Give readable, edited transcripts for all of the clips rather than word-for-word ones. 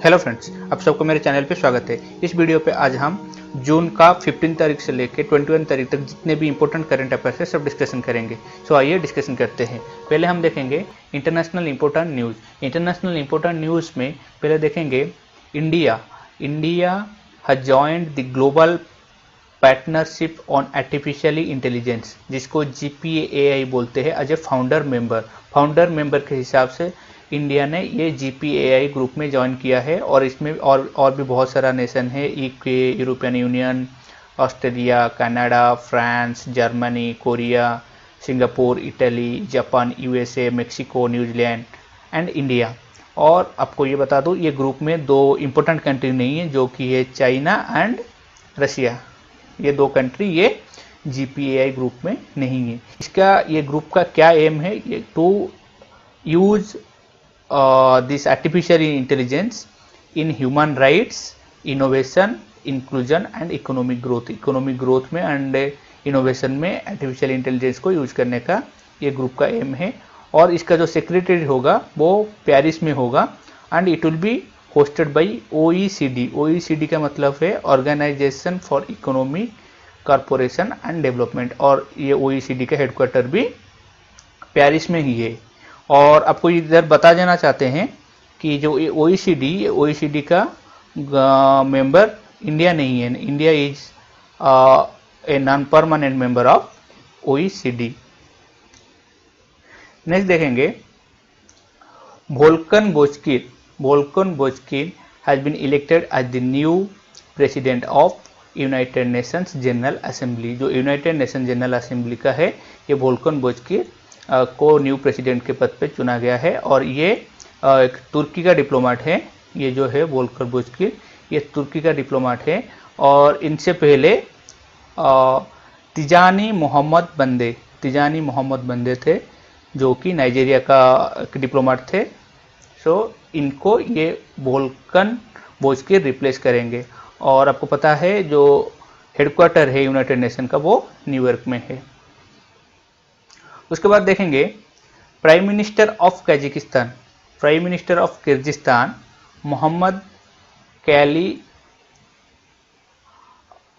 Hello friends, आप सबको मेरे चैनल पे स्वागत है। इस वीडियो पे आज हम जून का 15 तारीख से लेकर 21 तारीख तक जितने भी इंपॉर्टेंट करंट अफेयर्स है सब डिस्कशन करेंगे। सो आइए डिस्कशन करते हैं। पहले हम देखेंगे international important news. International important news में पहले देखेंगे India has joined the global partnership on artificially intelligence, जिसको GPAI बोलते हैं, एज ए फाउंडर मेंबर के हिसाब से इंडिया ने ये GPAI ग्रुप में ज्वाइन किया है। और इसमें और भी बहुत सारा नेशन है, European union, Australia, Canada, France, Germany, Korea, Singapore, Italy, Japan, USA, Mexico, New Zealand and India. और आपको ये बता दूं, ये ग्रुप में दो इंपॉर्टेंट कंट्री नहीं है, जो कि है चाइना एंड रशिया। ये दो कंट्री ये GPAI ग्रुप में नहीं है। इसका ये ग्रुप का क्या एम है, ये to use this artificial intelligence in human rights, innovation, inclusion and economic growth में and innovation में आर्टिफिशियल इंटेलिजेंस को यूज करने का ये ग्रुप का एम है। और इसका जो सेक्रेटरी होगा वो पेरिस में होगा and it will be hosted by OECD का मतलब है organisation for economic corporation and development. और ये OECD का हेडक्वार्टर भी पेरिस में ही है। और आपको इधर बता देना चाहते हैं कि जो OECD का मेंबर इंडिया नहीं है। India is a non permanent member of OECD। Next देखेंगे Volkan Bozkir has been elected as the new president of United Nations General Assembly. जो यूनाइटेड नेशन जनरल असेंबली का है, ये वोल्कन बोजकिर को new president के पद पे चुना गया है। और ये एक तुर्की का डिप्लोमेट है। ये जो है वोल्कर बोजकिर, ये तुर्की का डिप्लोमेट है। और इनसे पहले तिजानी मोहम्मद बंदे थे, जो कि नाइजीरिया का डिप्लोमेट थे। सो इनको ये वोल्कन बोजकिर रिप्लेस करेंगे। और आपको पता है जो हेडक्वार्टर है यूनाइटेड नेशन का वो न्यूयॉर्क में है। उसके बाद देखेंगे prime minister of Kyrgyzstan Mukhammedkaly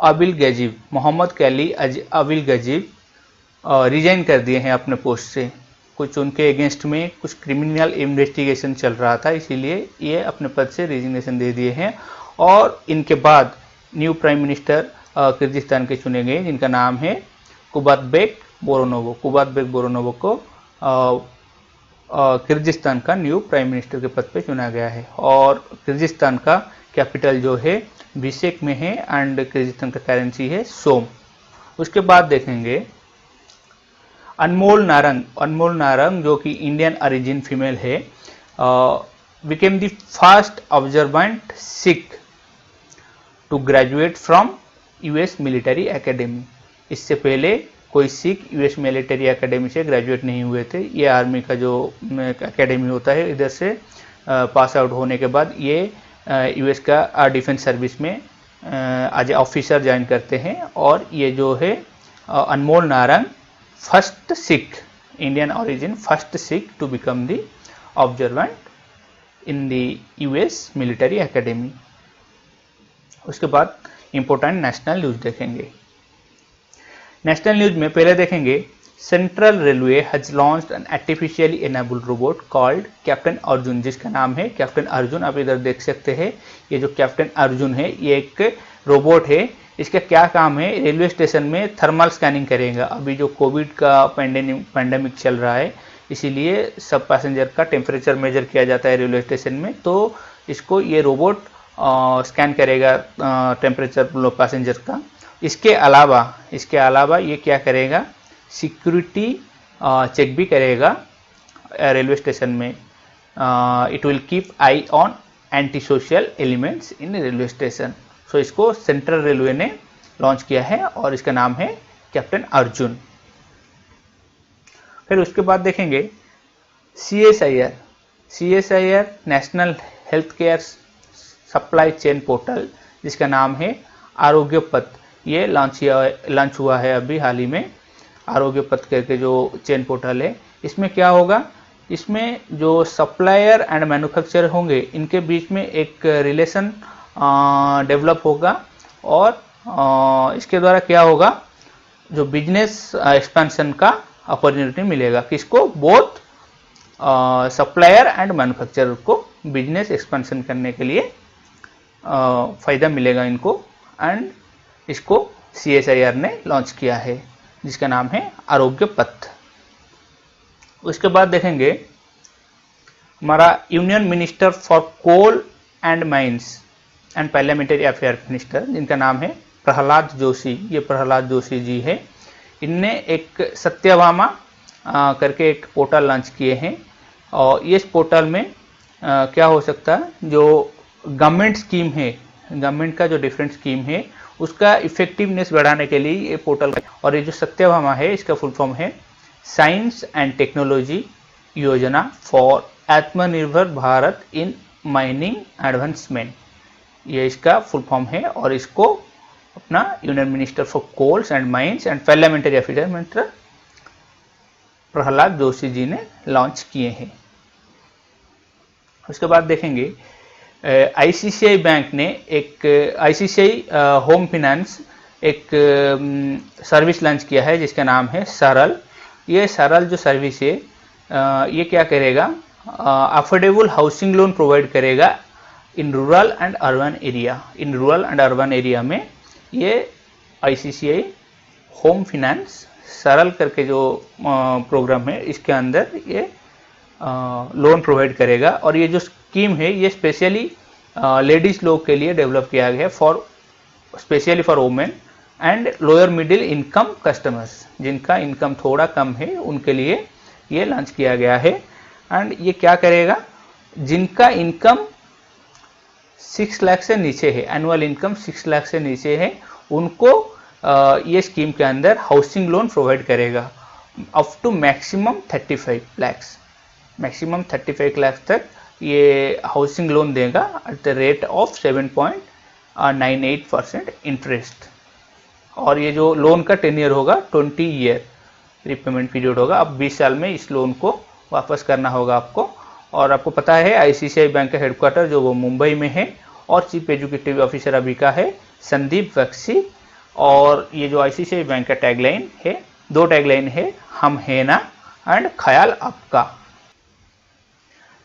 Abylgaziev resign कर दिए हैं अपने पोस्ट से। कुछ उनके अगेंस्ट में कुछ क्रिमिनल इन्वेस्टिगेशन चल रहा था, इसीलिए ये अपने पद से रिजिग्नेशन दे दिए हैं। और इनके बाद न्यू प्राइम मिनिस्टर किर्गिस्तान के चुने गए, जिनका नाम है कुबातबेक बोरोनोवो को किर्गिस्तान का न्यू प्राइम मिनिस्टर के पद पे चुना गया है। और किर्गिस्तान का कैपिटल जो है बिशकेक में है एंड किर्गिस्तान का करेंसी है सोम। उसके बाद देखेंगे अनमोल नारंग जो कि इंडियन ओरिजिन फीमेल है, became the first observant Sikh to graduate from US military academy. इससे पहले कोई सिख US मिलिट्री एकेडमी से ग्रेजुएट नहीं हुए थे। ये आर्मी का जो एकेडमी होता है, इधर से पास आउट होने के बाद ये US का डिफेंस सर्विस में एज ए ऑफिसर ज्वाइन करते हैं। और ये जो है Anmol Narang first Sikh, Indian origin first Sikh to become the observant in the US military Academy. उसके बाद इंपॉर्टेंट नेशनल न्यूज देखेंगे। नेशनल न्यूज में पहले देखेंगे Central Railway has launched an artificially enabled robot called Captain Arjun, जिसका नाम है कैप्टन अर्जुन। आप इधर देख सकते हैं, ये जो कैप्टन अर्जुन है ये एक रोबोट है। इसका क्या काम है, रेलवे स्टेशन में थर्मल स्कैनिंग करेगा। अभी जो कोविड का पैंडेमिक चल रहा है, इसीलिए सब पैसेंजर का टेम्परेचर मेजर किया जाता है रेलवे स्टेशन में। तो इसको ये रोबोट स्कैन करेगा टेम्परेचर पैसेंजर का। इसके अलावा ये क्या करेगा, सिक्योरिटी चेक भी करेगा रेलवे स्टेशन में। It will keep eye on anti social elements in railway station. So इसको सेंट्रल रेलवे ने लॉन्च किया है और इसका नाम है कैप्टन अर्जुन। फिर उसके बाद देखेंगे CSIR national health care supply chain portal, जिसका नाम है आरोग्य पथ। ये लॉन्च हुआ है अभी हाल ही में। आरोग्य पथ करके जो चेन पोर्टल है, इसमें क्या होगा, इसमें जो सप्लायर एंड मैन्युफैक्चरर होंगे इनके बीच में एक रिलेशन डेवलप होगा और इसके द्वारा क्या होगा, जो बिजनेस एक्सपेंशन का अपॉर्चुनिटी मिलेगा किसको, बोथ सप्लायर एंड मैन्युफैक्चरर को बिजनेस एक्सपेंशन करने के लिए फ़ायदा मिलेगा इनको। एंड इसको CSIR ने लॉन्च किया है जिसका नाम है आरोग्य पथ। उसके बाद देखेंगे हमारा union minister for coal and mines and parliamentary affair minister जिनका नाम है प्रहलाद जोशी, ये प्रहलाद जोशी जी है। इनने एक सत्यभामा करके एक पोर्टल लॉन्च किए हैं और इस पोर्टल में क्या हो सकता है, जो गवर्नमेंट स्कीम है, गवर्नमेंट का जो डिफरेंट स्कीम है उसका इफेक्टिवनेस बढ़ाने के लिए ये पोर्टल, और ये जो सत्यभामा है इसका फुल फॉर्म है साइंस एंड टेक्नोलॉजी योजना फॉर आत्मनिर्भर भारत इन माइनिंग एडवांसमेंट, ये इसका फुल फॉर्म है। और इसको अपना union minister for coals and mines and parliamentary affair minister Prahlad Joshi ji ने लॉन्च किए हैं। उसके बाद देखेंगे ICICI बैंक ने एक ICICI होम फाइनेंस एक सर्विस लॉन्च किया है जिसका नाम है सरल। ये सरल जो सर्विस है ये क्या करेगा, अफोर्डेबल हाउसिंग लोन प्रोवाइड करेगा in rural and urban area. In rural and urban area में ये ICICI होम फाइनेंस सरल करके जो प्रोग्राम है इसके अंदर ये लोन प्रोवाइड करेगा। और ये जो स्कीम है ये स्पेशली लेडीज लोग के लिए डेवलप किया गया है, for specially for women and lower middle income customers, जिनका इनकम थोड़ा कम है उनके लिए ये लॉन्च किया गया है। एंड ये क्या करेगा, जिनका इनकम 6 लाख से नीचे है, एनुअल इनकम 6 लाख से नीचे है, उनको ये स्कीम के अंदर हाउसिंग लोन प्रोवाइड करेगा up to maximum 35 lakh, maximum 35 lakh तक ये हाउसिंग लोन देगा at the rate of 7.98% interest. और ये जो लोन का टेन्योर होगा 20 ईयर रिपेमेंट पीरियड होगा। अब 20 साल में इस लोन को वापस करना होगा आपको। और आपको पता है ICICI बैंक का हेडक्वार्टर जो वो मुंबई में है और चीफ एग्जीक्यूटिव ऑफिसर अभी का है संदीप बख्शी। और ये जो ICICI बैंक का टैगलाइन है, 2 टैगलाइन है, हम है ना एंड ख्याल आपका।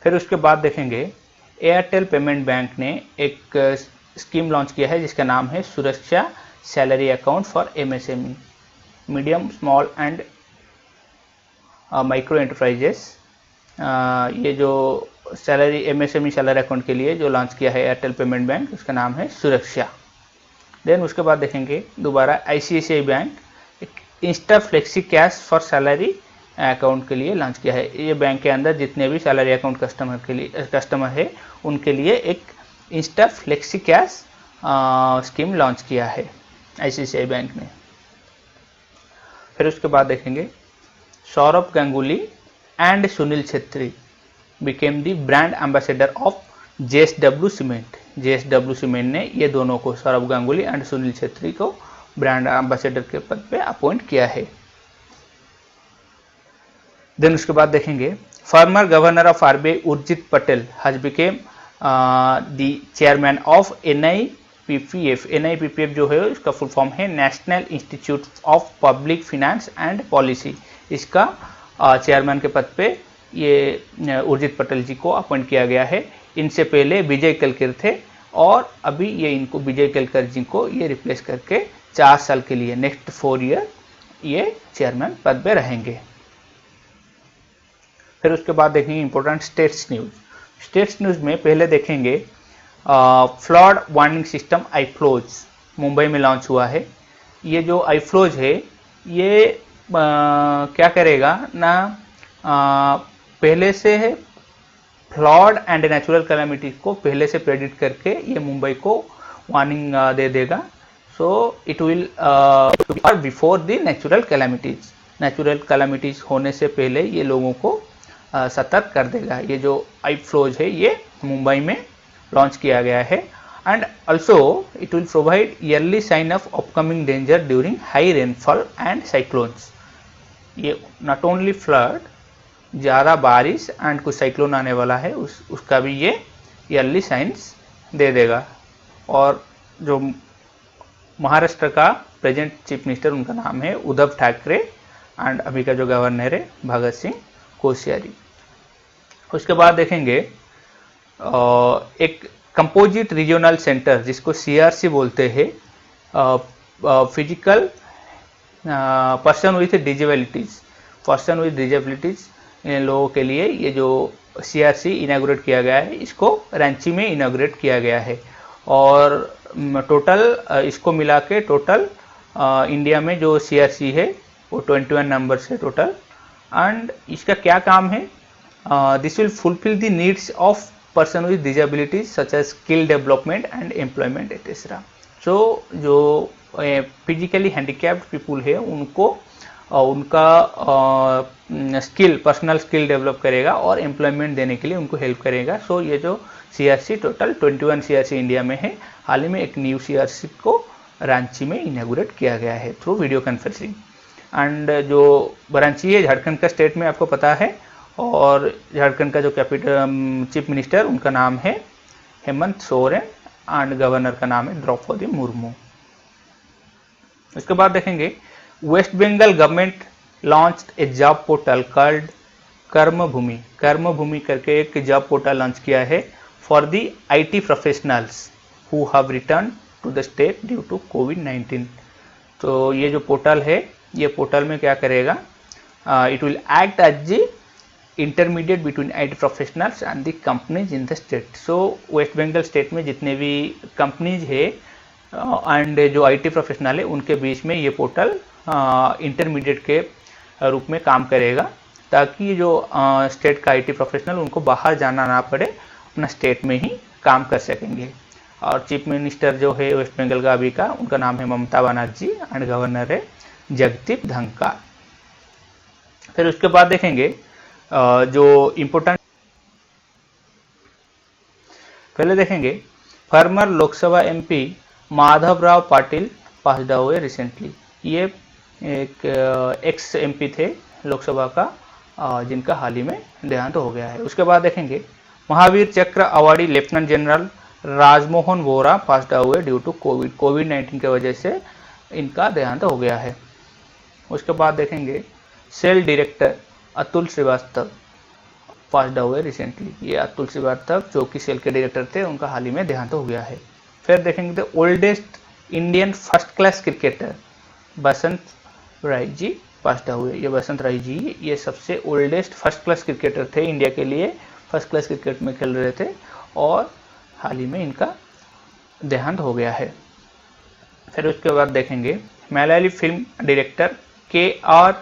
फिर उसके बाद देखेंगे एयरटेल पेमेंट बैंक ने एक स्कीम लॉन्च किया है जिसका नाम है सुरक्षा salary account for MSME, medium small and micro enterprises. ये जो सैलरी MSME सैलरी अकाउंट के लिए जो लॉन्च किया है एयरटेल पेमेंट बैंक, उसका नाम है सुरक्षा। देन उसके बाद देखेंगे दोबारा ICICI बैंक एक Insta flexi cash for salary account के लिए लॉन्च किया है। ये बैंक के अंदर जितने भी सैलरी अकाउंट कस्टमर है उनके लिए एक Insta flexi cash scheme launch किया है ICICI बैंक ने। फिर उसके बाद देखेंगे Saurabh Ganguly and Sunil Chhetri became the brand ambassador of JSW cement. JSW cement ने ये दोनों को, सौरभ गांगुली एंड सुनील छेत्री को ब्रांड एम्बेसडर के पद पे अपॉइंट किया है। देन उसके बाद देखेंगे former governor of RBI Urjit Patel has became the chairman of NIPPF। NIPPF जो है इसका फुल फॉर्म है national institute of public finance and policy. इसका चेयरमैन के पद पे ये उर्जित पटेल जी को अपॉइंट किया गया है। इनसे पहले विजय केलकर थे और अभी ये इनको विजय केलकर जी को ये रिप्लेस करके 4 साल के लिए नेक्स्ट 4 ईयर ये चेयरमैन पद पे रहेंगे। फिर उसके बाद देखेंगे important states news. States news में पहले देखेंगे फ्लड वार्निंग सिस्टम आईफ्लोज मुंबई में लॉन्च हुआ है। ये जो आईफ्लोज है ये क्या करेगा ना, पहले से है फ्लड एंड नेचुरल कैलामिटी को पहले से प्रेडिक्ट करके ये मुंबई को वार्निंग दे देगा। So it will before the natural calamities, natural calamities होने से पहले ये लोगों को सतर्क कर देगा। ये जो आईफ्लोज है ये मुंबई में लॉन्च किया गया है। And also it will provide early sign of upcoming danger during high rainfall and cyclones. ये नॉट ओनली फ्लड ज़्यादा बारिश एंड कुछ साइक्लोन आने वाला है उसका भी ये ईयरली साइंस दे देगा। और जो महाराष्ट्र का प्रेजेंट चीफ मिनिस्टर उनका नाम है उद्धव ठाकरे एंड अभी का जो गवर्नर है भगत सिंह कोश्यारी। उसके बाद देखेंगे एक कंपोजिट रीजनल सेंटर जिसको CRC बोलते हैं, फिजिकल पर्सन विथ डिजेबिलिटीज इन लोगों के लिए ये जो CRC इनाग्रेट किया गया है, इसको रांची में इनाग्रेट किया गया है। और टोटल इसको मिला के टोटल इंडिया में जो CRC है वो 21 नंबर्स है टोटल। एंड इसका क्या काम है, this will fulfil the needs of person with disabilities such as skill development and employment etcetera. So जो फिजिकली हैंडीकैप्ड पीपुल है उनको उनका स्किल पर्सनल स्किल डेवलप करेगा और एम्प्लॉयमेंट देने के लिए उनको हेल्प करेगा। सो ये जो CRC टोटल 21 CRC इंडिया में है। हाल ही में एक न्यू CRC को रांची में इनॉग्रेट किया गया है थ्रू वीडियो कॉन्फ्रेंसिंग। एंड जो रांची है झारखंड का स्टेट में आपको पता है, और झारखंड का जो कैपिटल चीफ मिनिस्टर उनका नाम है हेमंत सोरेन एंड गवर्नर का नाम है द्रौपदी मुर्मू। उसके बाद देखेंगे West Bengal government launched a job portal called Karmabhoomi करके एक जॉब पोर्टल लॉन्च किया है for the IT professionals who have return to the state due to कोविड-19। तो ये जो पोर्टल है, ये पोर्टल में क्या करेगा, it will act as the intermediate between IT professionals and the companies in the state. So West Bengal state में जितने भी कंपनीज है एंड जो IT प्रोफेशनल है उनके बीच में ये पोर्टल इंटरमीडिएट के रूप में काम करेगा, ताकि जो स्टेट का IT प्रोफेशनल उनको बाहर जाना ना पड़े, अपना स्टेट में ही काम कर सकेंगे। और चीफ मिनिस्टर जो है वेस्ट बंगाल का अभी का, उनका नाम है ममता बनर्जी एंड गवर्नर है जगदीप धनखड़। फिर उसके बाद देखेंगे जो इम्पोर्टेंट, पहले देखेंगे farmer Lok Sabha MP Madhavrao Patil passed away recently. ये एक एक्स MP थे लोकसभा का, जिनका हाल ही में देहांत हो गया है। उसके बाद देखेंगे Mahavir Chakra awardee lieutenant general Rajmohan Bora passed away due to कोविड-19 की वजह से इनका देहांत हो गया है। उसके बाद देखेंगे cell director Atul Srivastava passed away recently. ये अतुल श्रीवास्तव जो कि सेल के डायरेक्टर थे, उनका हाल ही में देहांत हो गया है। फिर देखेंगे the oldest Indian first class cricketer Basant Rai ji passed away. ये बसंत राय जी ये सबसे ओल्डेस्ट फर्स्ट क्लास क्रिकेटर थे, इंडिया के लिए फर्स्ट क्लास क्रिकेट में खेल रहे थे, और हाल ही में इनका देहांत हो गया है। फिर उसके बाद देखेंगे Malayali film director KR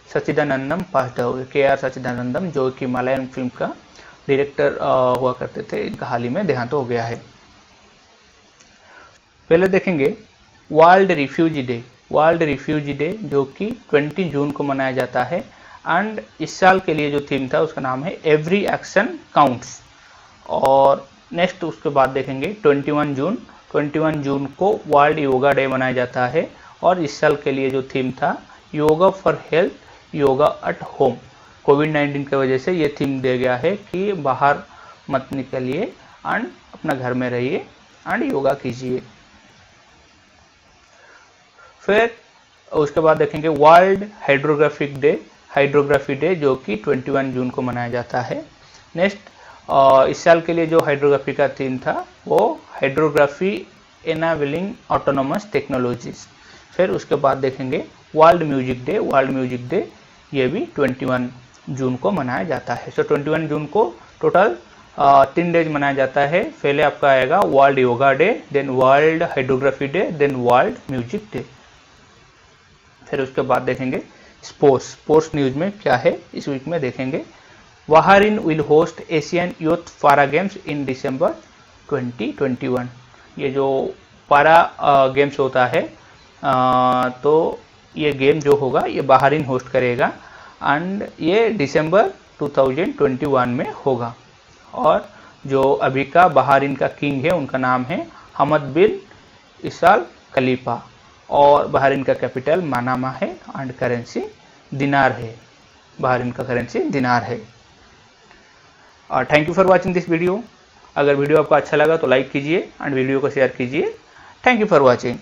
Sachidanandan passed away. KR Sachidanandan जो कि मलयालम फिल्म का डायरेक्टर हुआ करते थे, इनका हाल ही में देहांत हो गया है। पहले देखेंगे वर्ल्ड रिफ्यूजी डे जो कि 20 जून को मनाया जाता है। एंड इस साल के लिए जो थीम था उसका नाम है एवरी एक्शन काउंट्स। और नेक्स्ट उसके बाद देखेंगे 21 जून को वर्ल्ड योगा डे मनाया जाता है, और इस साल के लिए जो थीम था yoga for health, yoga at home. कोविड-19 की वजह से ये थीम दिया गया है कि बाहर मत निकलिए एंड अपना घर में रहिए एंड योगा कीजिए। फिर उसके बाद देखेंगे वर्ल्ड हाइड्रोग्राफी डे जो कि 21 जून को मनाया जाता है। नेक्स्ट इस साल के लिए जो हाइड्रोग्राफी का थीम था वो हाइड्रोग्राफी एनाबलिंग ऑटोनोमस टेक्नोलॉजीज। फिर उसके बाद देखेंगे वर्ल्ड म्यूजिक डे ये भी 21 जून को मनाया जाता है। सो 21 जून को टोटल 3 डेज मनाया जाता है। पहले आपका आएगा world yoga day, then world hydrography day, then world music day. फिर उसके बाद देखेंगे स्पोर्ट्स न्यूज में क्या है इस वीक में देखेंगे। Bahrain will host Asian youth पारा गेम्स इन दिसंबर 2021। ये जो पारा गेम्स होता है तो ये गेम जो होगा ये बहरीन होस्ट करेगा एंड ये दिसंबर 2021 में होगा। और जो अभी का बहरीन का किंग है उनका नाम है हमद बिन इसाल खलीफा, और बहरीन का कैपिटल मनामा है एंड करेंसी दिनार है। बहरीन का करेंसी दिनार है। Thank you for watching this video. अगर वीडियो आपको अच्छा लगा तो लाइक कीजिए एंड वीडियो को शेयर कीजिए। Thank you for watching.